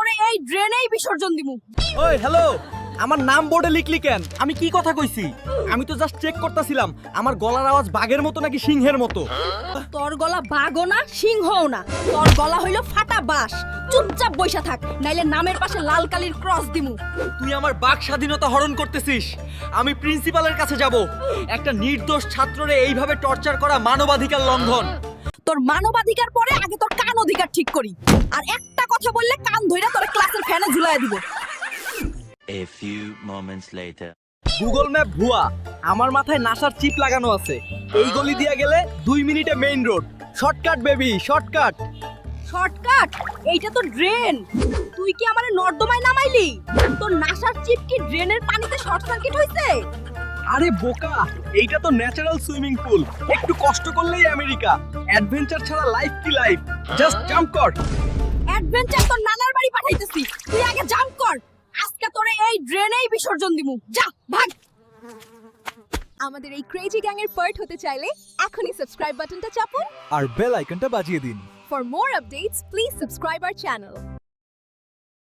তোরে এই ড্রেনেই বিসর্জন দিমু। ওই হ্যালো, আমার নাম বোর্ডে লিখলি কেন? আমি কি কথা কইছি? আমি তো জাস্ট চেক করতেছিলাম আমার গলার আওয়াজ বাঘের মতো নাকি সিংহের মতো। তোর গলা বাঘও না সিংহও না, তোর গলা হইলো ফাটা বাঁশ। চুপচাপ বইসা থাক, নাইলে নামের পাশে লাল কালির ক্রস দিমু। তুই আমার বাক স্বাধীনতা হরণ করতেছিস। আমি প্রিন্সিপালের কাছে যাব। একটা নির্দোষ ছাত্ররে এইভাবে টর্চার করা মানবাধিকার লঙ্ঘন। তোর মানবাধিকার পরে আগে তোর কান অধিকার ঠিক করি। আর একটা কথা বললে কান ধইরা তোর ক্লাসের ফ্যানে ঝুলাইয়া দিব। A few moments later. Google map ভুয়া, আমার মাথায় নাসার চিপ লাগানো আছে। এই গলি দিয়া গেলে 2 মিনিটে main road. Shortcut baby, shortcut. Shortcut? এইটা তো ড্রেন। তুই কি আমারে নর্দমায় নামাইলি? তোর নাসার চিপ কি ড্রেনের পানিতে শর্ট সার্কিট হইছে? আরে বোকা, এইটা তো ন্যাচারাল সুইমিং পুল। একটু কষ্ট করলেই আমেরিকা। অ্যাডভেঞ্চার ছাড়া লাইফ কি লাইফ? জাস্ট জাম্প কর। অ্যাডভেঞ্চার তোর নানার বাড়ি পাঠাইতেছি, তুই আগে জাম্প কর। আজকে তোরে এই ড্রেনেই বিসর্জন দিমু। যা ভাগ। আমাদের এই ক্রেজি গ্যাং এর পার্ট হতে চাইলে এখনই সাবস্ক্রাইব বাটনটা চাপুন। আর বেল আইকনটা বাজিয়ে দিন। For more updates, please subscribe our channel.